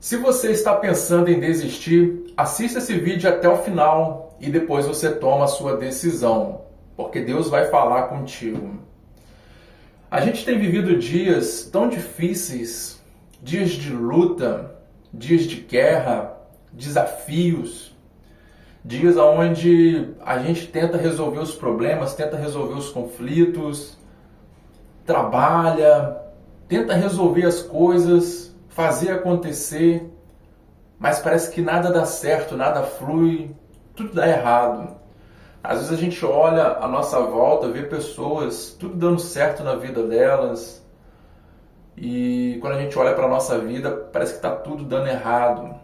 Se você está pensando em desistir, assista esse vídeo até o final e depois você toma a sua decisão, porque Deus vai falar contigo. A gente tem vivido dias tão difíceis, dias de luta, dias de guerra, desafios, dias onde a gente tenta resolver os problemas, tenta resolver os conflitos, trabalha, tenta resolver as coisas, fazer acontecer, mas parece que nada dá certo, nada flui, tudo dá errado. Às vezes a gente olha à nossa volta, vê pessoas, tudo dando certo na vida delas, e quando a gente olha para a nossa vida, parece que está tudo dando errado.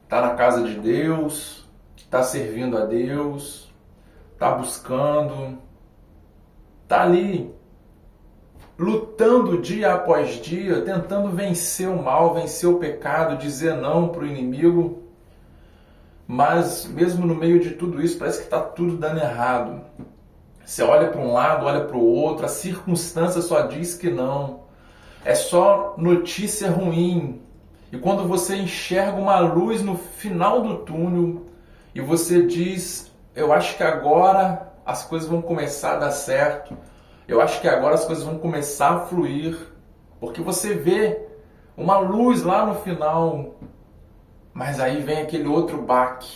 Está na casa de Deus, está servindo a Deus, está buscando, está ali lutando dia após dia, tentando vencer o mal, vencer o pecado, dizer não para o inimigo, mas mesmo no meio de tudo isso parece que está tudo dando errado. Você olha para um lado, olha para o outro, a circunstância só diz que não, é só notícia ruim. E quando você enxerga uma luz no final do túnel e você diz, eu acho que agora as coisas vão começar a dar certo, eu acho que agora as coisas vão começar a fluir, porque você vê uma luz lá no final, mas aí vem aquele outro baque,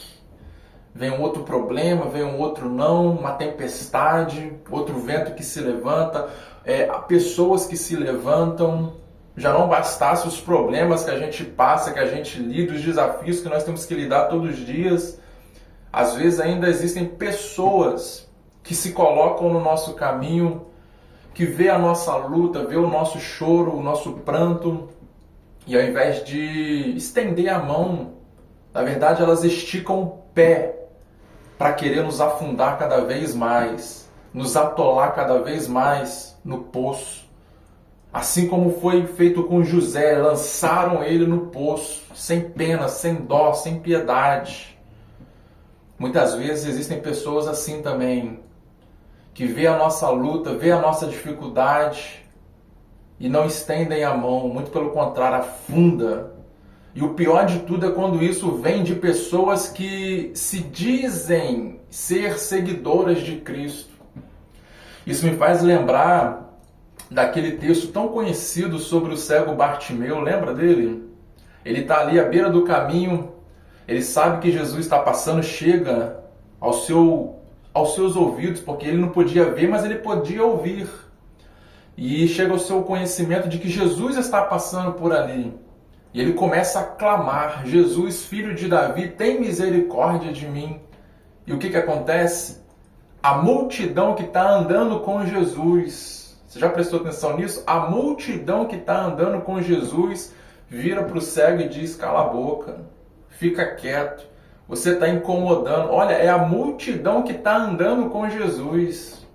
vem um outro problema, vem um outro não, uma tempestade, outro vento que se levanta, pessoas que se levantam. Já não bastasse os problemas que a gente passa, que a gente lida, os desafios que nós temos que lidar todos os dias, às vezes ainda existem pessoas que se colocam no nosso caminho, que vê a nossa luta, vê o nosso choro, o nosso pranto, e ao invés de estender a mão, na verdade elas esticam o pé para querer nos afundar cada vez mais, nos atolar cada vez mais no poço. Assim como foi feito com José, lançaram ele no poço, sem pena, sem dó, sem piedade. Muitas vezes existem pessoas assim também, que vê a nossa luta, vê a nossa dificuldade e não estendem a mão, muito pelo contrário, afunda. E o pior de tudo é quando isso vem de pessoas que se dizem ser seguidoras de Cristo. Isso me faz lembrar daquele texto tão conhecido sobre o cego Bartimeu, lembra dele? Ele está ali à beira do caminho, ele sabe que Jesus está passando, chega aos seus ouvidos, porque ele não podia ver, mas ele podia ouvir. E chega ao seu conhecimento de que Jesus está passando por ali. E ele começa a clamar, Jesus, filho de Davi, tem misericórdia de mim. E o que acontece? A multidão que está andando com Jesus, você já prestou atenção nisso? A multidão que está andando com Jesus vira para o cego e diz, cala a boca, fica quieto, você está incomodando. Olha, é a multidão que está andando com Jesus.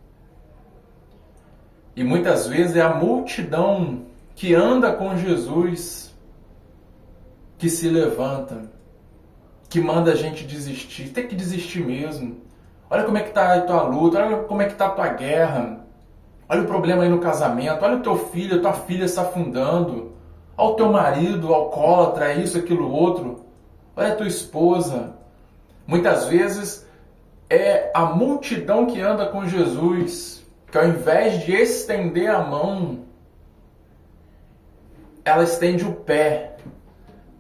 E muitas vezes é a multidão que anda com Jesus que se levanta, que manda a gente desistir. Tem que desistir mesmo. Olha como é que está a tua luta, olha como é que está a tua guerra. Olha o problema aí no casamento, olha o teu filho, a tua filha se afundando. Olha o teu marido, alcoólatra, isso, aquilo, outro. Olha a tua esposa. Muitas vezes é a multidão que anda com Jesus, que ao invés de estender a mão, ela estende o pé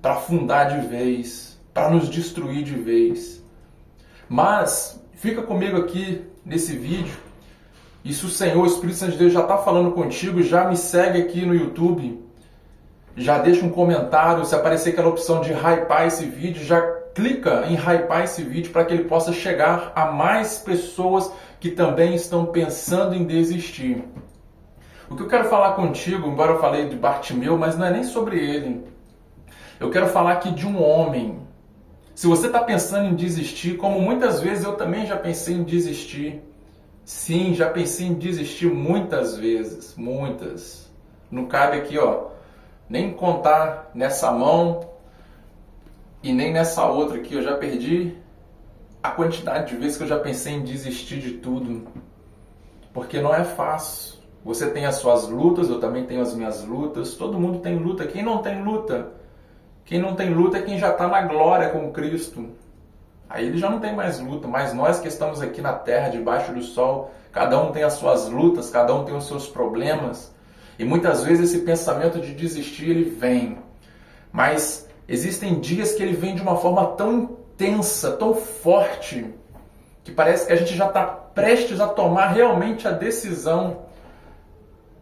para afundar de vez, para nos destruir de vez. Mas fica comigo aqui nesse vídeo, e se o Senhor, o Espírito Santo de Deus já está falando contigo, já me segue aqui no YouTube, já deixa um comentário, se aparecer aquela opção de hypar esse vídeo, já clica em hypar esse vídeo para que ele possa chegar a mais pessoas que também estão pensando em desistir. O que eu quero falar contigo, embora eu falei de Bartimeu, mas não é nem sobre ele. Eu quero falar aqui de um homem. Se você está pensando em desistir, como muitas vezes eu também já pensei em desistir. Sim, já pensei em desistir muitas vezes, muitas. Não cabe aqui, nem contar nessa mão e nem nessa outra aqui. Eu já perdi a quantidade de vezes que eu já pensei em desistir de tudo. Porque não é fácil. Você tem as suas lutas, eu também tenho as minhas lutas. Todo mundo tem luta. Quem não tem luta? Quem não tem luta é quem já está na glória com Cristo. Aí ele já não tem mais luta, mas nós que estamos aqui na terra, debaixo do sol, cada um tem as suas lutas, cada um tem os seus problemas. E muitas vezes esse pensamento de desistir, ele vem. Mas existem dias que ele vem de uma forma tão intensa, tão forte, que parece que a gente já está prestes a tomar realmente a decisão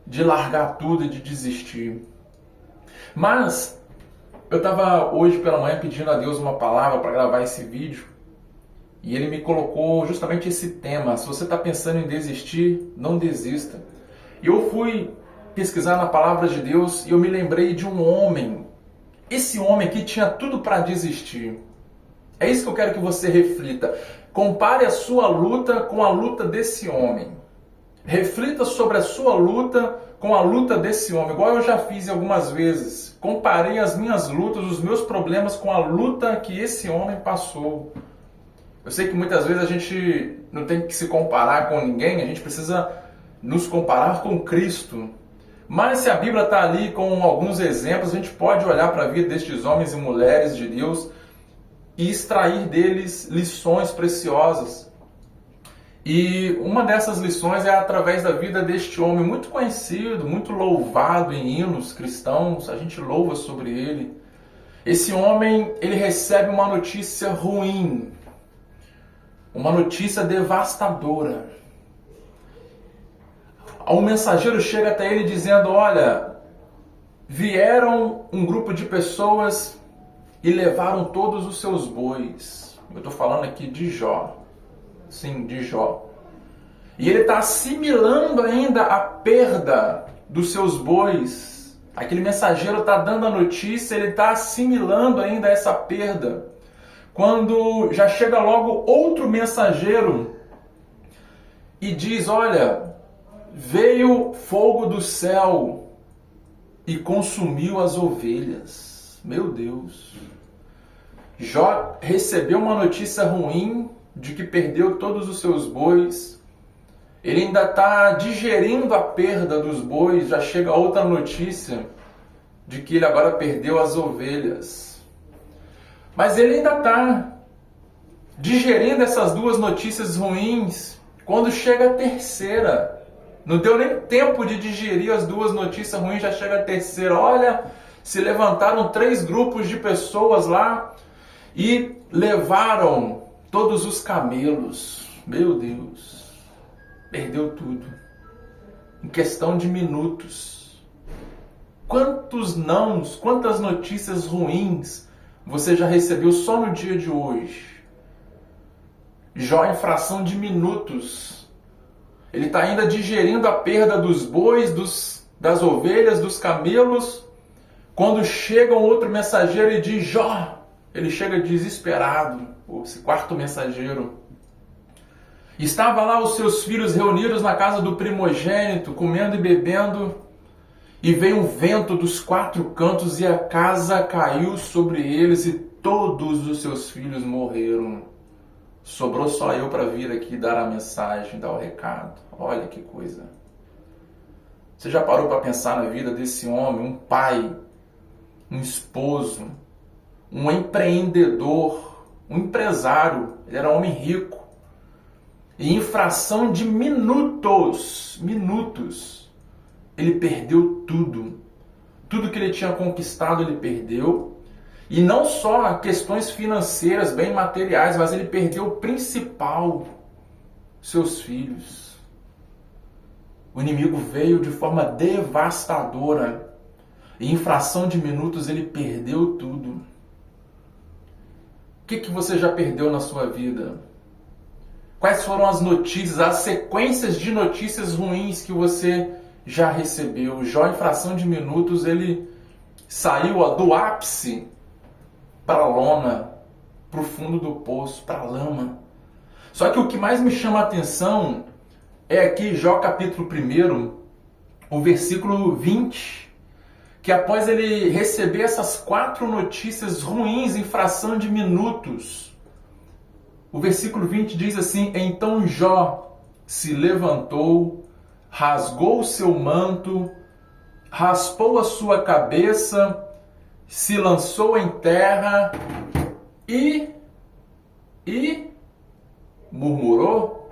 de largar tudo e de desistir. Mas eu estava hoje pela manhã pedindo a Deus uma palavra para gravar esse vídeo. E ele me colocou justamente esse tema. Se você está pensando em desistir, não desista. E eu fui pesquisar na palavra de Deus e eu me lembrei de um homem. Esse homem aqui tinha tudo para desistir. É isso que eu quero que você reflita. Compare a sua luta com a luta desse homem. Reflita sobre a sua luta com a luta desse homem. Igual eu já fiz algumas vezes. Comparei as minhas lutas, os meus problemas com a luta que esse homem passou. Eu sei que muitas vezes a gente não tem que se comparar com ninguém, a gente precisa nos comparar com Cristo. Mas se a Bíblia está ali com alguns exemplos, a gente pode olhar para a vida destes homens e mulheres de Deus e extrair deles lições preciosas. E uma dessas lições é através da vida deste homem muito conhecido, muito louvado em hinos cristãos, a gente louva sobre ele. Esse homem, ele recebe uma notícia ruim. Uma notícia devastadora. Um mensageiro chega até ele dizendo: olha, vieram um grupo de pessoas e levaram todos os seus bois. Eu estou falando aqui de Jó. Sim, de Jó. E ele está assimilando ainda a perda dos seus bois. Aquele mensageiro está dando a notícia, ele está assimilando ainda essa perda. Quando já chega logo outro mensageiro e diz: olha, veio fogo do céu e consumiu as ovelhas. Meu Deus! Jó recebeu uma notícia ruim de que perdeu todos os seus bois. Ele ainda está digerindo a perda dos bois, já chega outra notícia de que ele agora perdeu as ovelhas. Mas ele ainda está digerindo essas duas notícias ruins quando chega a terceira. Não deu nem tempo de digerir as duas notícias ruins, já chega a terceira. Olha, se levantaram 3 grupos de pessoas lá e levaram todos os camelos. Meu Deus, perdeu tudo. Em questão de minutos. Quantos nãos, quantas notícias ruins você já recebeu só no dia de hoje? Jó, em fração de minutos, ele está ainda digerindo a perda dos bois, das ovelhas, dos camelos, quando chega um outro mensageiro e diz: Jó, ele chega desesperado, esse quarto mensageiro. Estava lá os seus filhos reunidos na casa do primogênito, comendo e bebendo, e veio um vento dos 4 cantos e a casa caiu sobre eles e todos os seus filhos morreram. Sobrou só eu para vir aqui dar a mensagem, dar o recado. Olha que coisa. Você já parou para pensar na vida desse homem, um pai, um esposo, um empreendedor, um empresário? Ele era um homem rico. E em fração de minutos, ele perdeu tudo. Tudo que ele tinha conquistado, ele perdeu. E não só questões financeiras, bem materiais, mas ele perdeu o principal, seus filhos. O inimigo veio de forma devastadora. E em fração de minutos ele perdeu tudo. O que você já perdeu na sua vida? Quais foram as notícias, as sequências de notícias ruins que você já recebeu? Jó, em fração de minutos, ele saiu do ápice para a lona, para o fundo do poço, para a lama. Só que o que mais me chama a atenção é aqui Jó capítulo 1, o versículo 20, que após ele receber essas 4 notícias ruins em fração de minutos, o versículo 20 diz assim: então Jó se levantou, rasgou o seu manto, raspou a sua cabeça se lançou em terra e murmurou,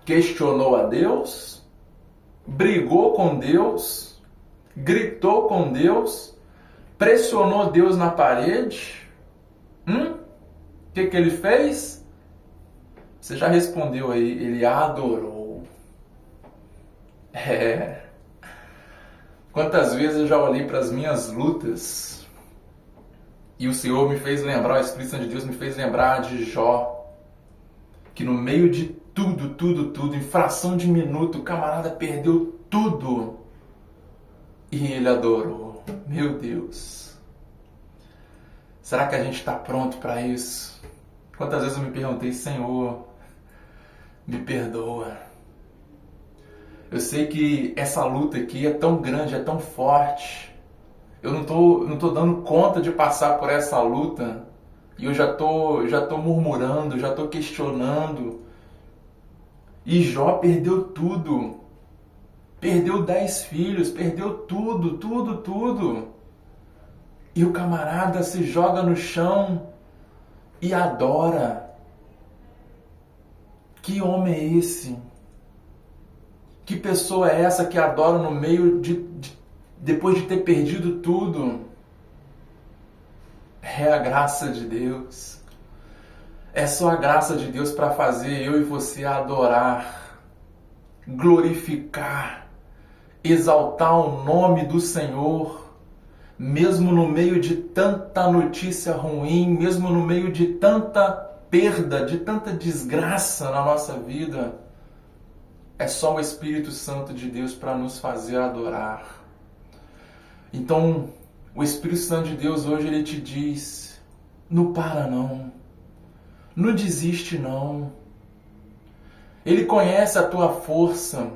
questionou a Deus, brigou com Deus, gritou com Deus, pressionou Deus na parede. O que ele fez? Você já respondeu aí, ele adorou. Quantas vezes eu já olhei para as minhas lutas e o Senhor me fez lembrar, o Espírito Santo de Deus me fez lembrar de Jó, que no meio de tudo, em fração de minuto, o camarada perdeu tudo e ele adorou. Meu Deus, será que a gente está pronto para isso? Quantas vezes eu me perguntei, Senhor, me perdoa. Eu sei que essa luta aqui é tão grande, é tão forte. Eu não tô dando conta de passar por essa luta. E eu já tô murmurando, já tô questionando. E Jó perdeu tudo. Perdeu 10 filhos, perdeu tudo. E o camarada se joga no chão e adora. Que homem é esse? Que pessoa é essa que adora no meio depois de ter perdido tudo? É a graça de Deus. É só a graça de Deus para fazer eu e você adorar, glorificar, exaltar o nome do Senhor, mesmo no meio de tanta notícia ruim, mesmo no meio de tanta perda, de tanta desgraça na nossa vida. É só o Espírito Santo de Deus para nos fazer adorar. Então, o Espírito Santo de Deus hoje ele te diz, não para não, não desiste não. Ele conhece a tua força.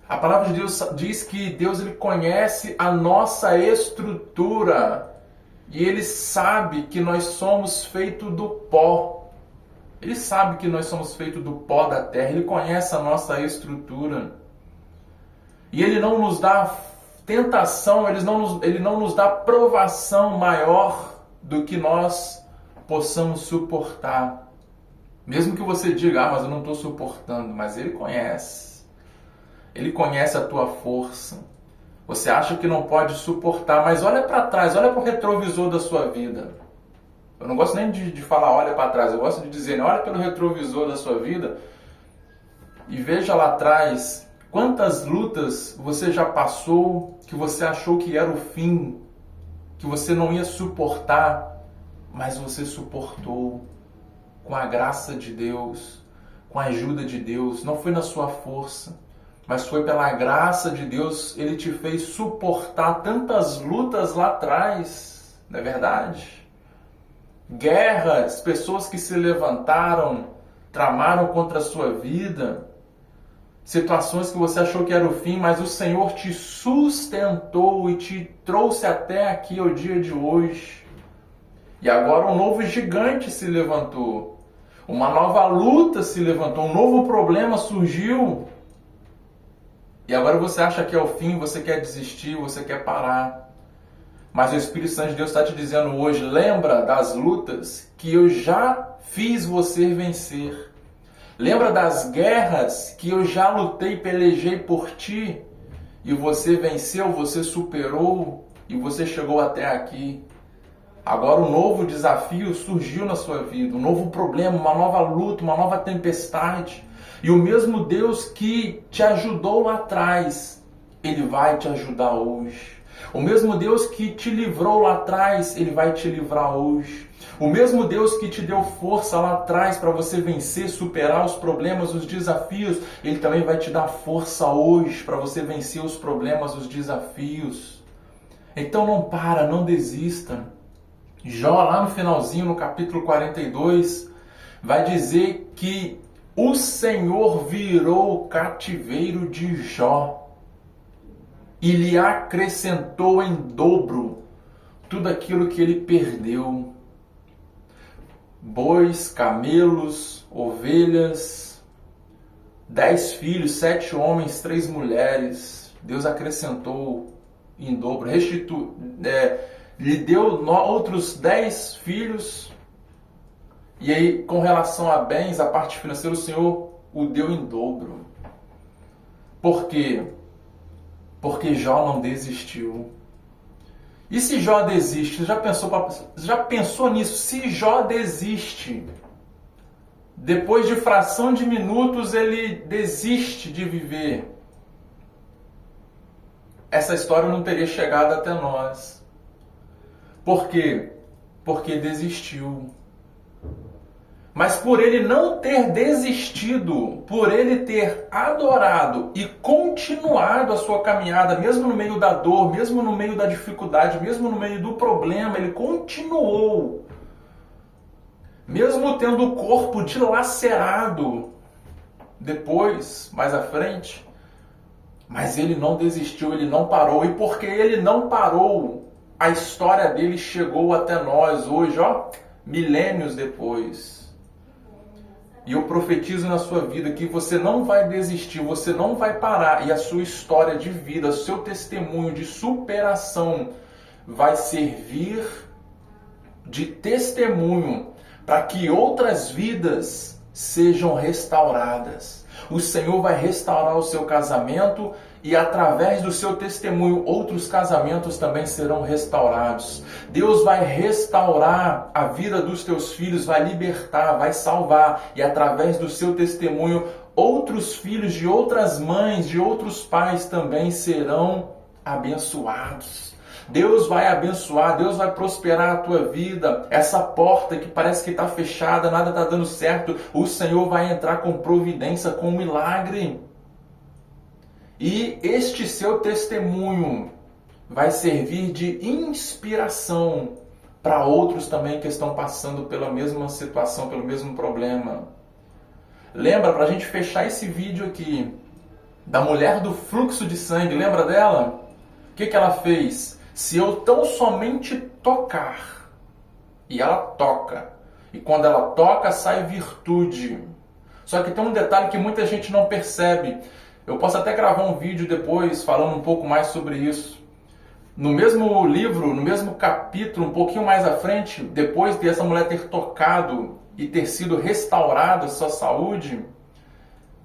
A palavra de Deus diz que Deus ele conhece a nossa estrutura e ele sabe que nós somos feitos do pó. Ele sabe que nós somos feitos do pó da terra, ele conhece a nossa estrutura. E ele não nos dá tentação, ele não nos dá provação maior do que nós possamos suportar. Mesmo que você diga, mas eu não estou suportando, mas ele conhece. Ele conhece a tua força. Você acha que não pode suportar, mas olha para trás, olha para o retrovisor da sua vida. Eu não gosto nem de falar olha para trás, eu gosto de dizer olha pelo retrovisor da sua vida e veja lá atrás quantas lutas você já passou que você achou que era o fim, que você não ia suportar, mas você suportou com a graça de Deus, com a ajuda de Deus. Não foi na sua força, mas foi pela graça de Deus. Ele te fez suportar tantas lutas lá atrás, não é verdade? Guerras, pessoas que se levantaram, tramaram contra a sua vida, situações que você achou que era o fim, mas o Senhor te sustentou e te trouxe até aqui ao dia de hoje. E agora um novo gigante se levantou, uma nova luta se levantou, um novo problema surgiu. E agora você acha que é o fim, você quer desistir, você quer parar. Mas o Espírito Santo de Deus está te dizendo hoje, lembra das lutas que eu já fiz você vencer. Lembra das guerras que eu já lutei, pelejei por ti. E você venceu, você superou e você chegou até aqui. Agora um novo desafio surgiu na sua vida, um novo problema, uma nova luta, uma nova tempestade. E o mesmo Deus que te ajudou lá atrás, Ele vai te ajudar hoje. O mesmo Deus que te livrou lá atrás, Ele vai te livrar hoje. O mesmo Deus que te deu força lá atrás para você vencer, superar os problemas, os desafios, Ele também vai te dar força hoje para você vencer os problemas, os desafios. Então não para, não desista. Jó, lá no finalzinho, no capítulo 42, vai dizer que o Senhor virou o cativeiro de Jó e lhe acrescentou em dobro tudo aquilo que ele perdeu. Bois, camelos, ovelhas, 10 filhos, 7 homens, 3 mulheres. Deus acrescentou em dobro, lhe deu outros 10 filhos, e aí, com relação a bens, a parte financeira, o Senhor o deu em dobro. Por quê? Porque Jó não desistiu. E se Jó desiste? Já pensou nisso? Se Jó desiste, depois de fração de minutos ele desiste de viver, essa história não teria chegado até nós. Por quê? Porque desistiu. Mas por ele não ter desistido, por ele ter adorado e continuado a sua caminhada, mesmo no meio da dor, mesmo no meio da dificuldade, mesmo no meio do problema, ele continuou. Mesmo tendo o corpo dilacerado, depois, mais à frente, mas ele não desistiu, ele não parou. E porque ele não parou, a história dele chegou até nós hoje, milênios depois. E eu profetizo na sua vida que você não vai desistir, você não vai parar. E a sua história de vida, seu testemunho de superação vai servir de testemunho para que outras vidas sejam restauradas. O Senhor vai restaurar o seu casamento e através do seu testemunho outros casamentos também serão restaurados. Deus vai restaurar a vida dos teus filhos, vai libertar, vai salvar, e através do seu testemunho outros filhos de outras mães, de outros pais também serão abençoados. Deus vai abençoar, Deus vai prosperar a tua vida. Essa porta que parece que está fechada, nada está dando certo, o Senhor vai entrar com providência, com milagre. E este seu testemunho vai servir de inspiração para outros também que estão passando pela mesma situação, pelo mesmo problema. Lembra, para a gente fechar esse vídeo aqui, da mulher do fluxo de sangue, lembra dela? O que ela fez? Se eu tão somente tocar, e ela toca, e quando ela toca sai virtude. Só que tem um detalhe que muita gente não percebe. Eu posso até gravar um vídeo depois falando um pouco mais sobre isso. No mesmo livro, no mesmo capítulo, um pouquinho mais à frente, depois de essa mulher ter tocado e ter sido restaurada a sua saúde,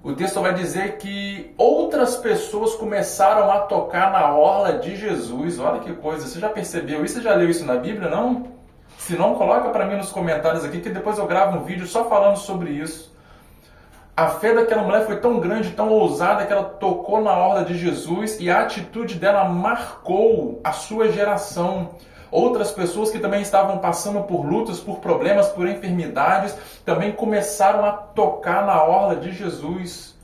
o texto vai dizer que outras pessoas começaram a tocar na orla de Jesus. Olha que coisa, você já percebeu isso? Você já leu isso na Bíblia, não? Se não, coloca para mim nos comentários aqui, que depois eu gravo um vídeo só falando sobre isso. A fé daquela mulher foi tão grande, tão ousada, que ela tocou na orla de Jesus e a atitude dela marcou a sua geração. Outras pessoas que também estavam passando por lutas, por problemas, por enfermidades, também começaram a tocar na orla de Jesus.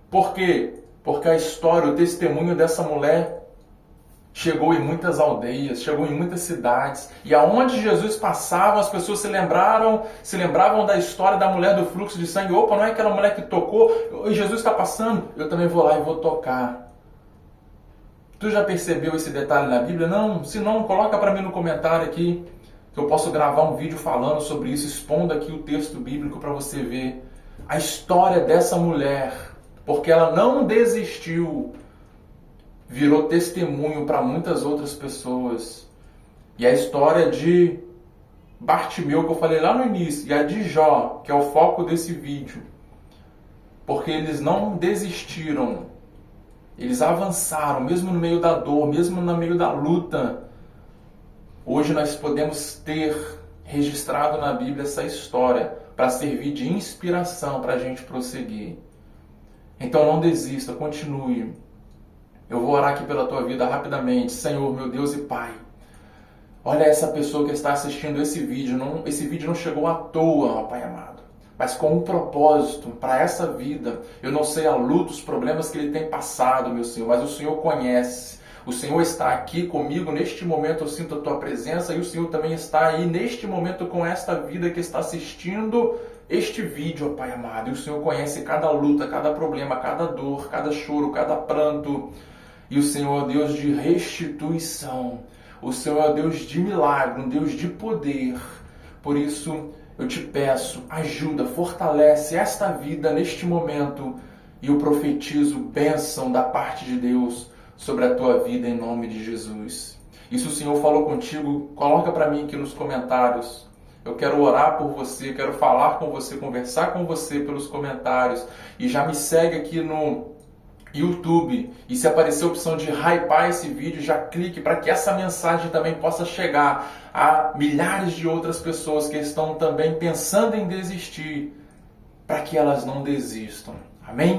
Por quê? Porque a história, o testemunho dessa mulher chegou em muitas aldeias, chegou em muitas cidades. E aonde Jesus passava, as pessoas se lembravam da história da mulher do fluxo de sangue. Opa, não é aquela mulher que tocou? E Jesus está passando, eu também vou lá e vou tocar. Tu já percebeu esse detalhe na Bíblia? Não? Se não, coloca para mim no comentário aqui, que eu posso gravar um vídeo falando sobre isso, expondo aqui o texto bíblico para você ver a história dessa mulher, porque ela não desistiu, virou testemunho para muitas outras pessoas. E a história de Bartimeu, que eu falei lá no início, e a de Jó, que é o foco desse vídeo, porque eles não desistiram. Eles avançaram, mesmo no meio da dor, mesmo no meio da luta. Hoje nós podemos ter registrado na Bíblia essa história para servir de inspiração para a gente prosseguir. Então não desista, continue. Eu vou orar aqui pela tua vida rapidamente. Senhor, meu Deus e Pai, olha essa pessoa que está assistindo esse vídeo. Esse vídeo não chegou à toa, ó Pai amado, mas com um propósito para essa vida. Eu não sei a luta, os problemas que ele tem passado, meu Senhor, mas o Senhor conhece. O Senhor está aqui comigo neste momento, eu sinto a Tua presença, e o Senhor também está aí neste momento com esta vida que está assistindo este vídeo, ó Pai amado. E o Senhor conhece cada luta, cada problema, cada dor, cada choro, cada pranto. E o Senhor é Deus de restituição. O Senhor é Deus de milagre, um Deus de poder. Por isso, eu te peço, ajuda, fortalece esta vida neste momento, e eu profetizo bênção da parte de Deus sobre a tua vida em nome de Jesus. E se o Senhor falou contigo, coloca para mim aqui nos comentários. Eu quero orar por você, quero falar com você, conversar com você pelos comentários. E já me segue aqui no YouTube. E se aparecer a opção de hypar esse vídeo, já clique para que essa mensagem também possa chegar a milhares de outras pessoas que estão também pensando em desistir, para que elas não desistam. Amém?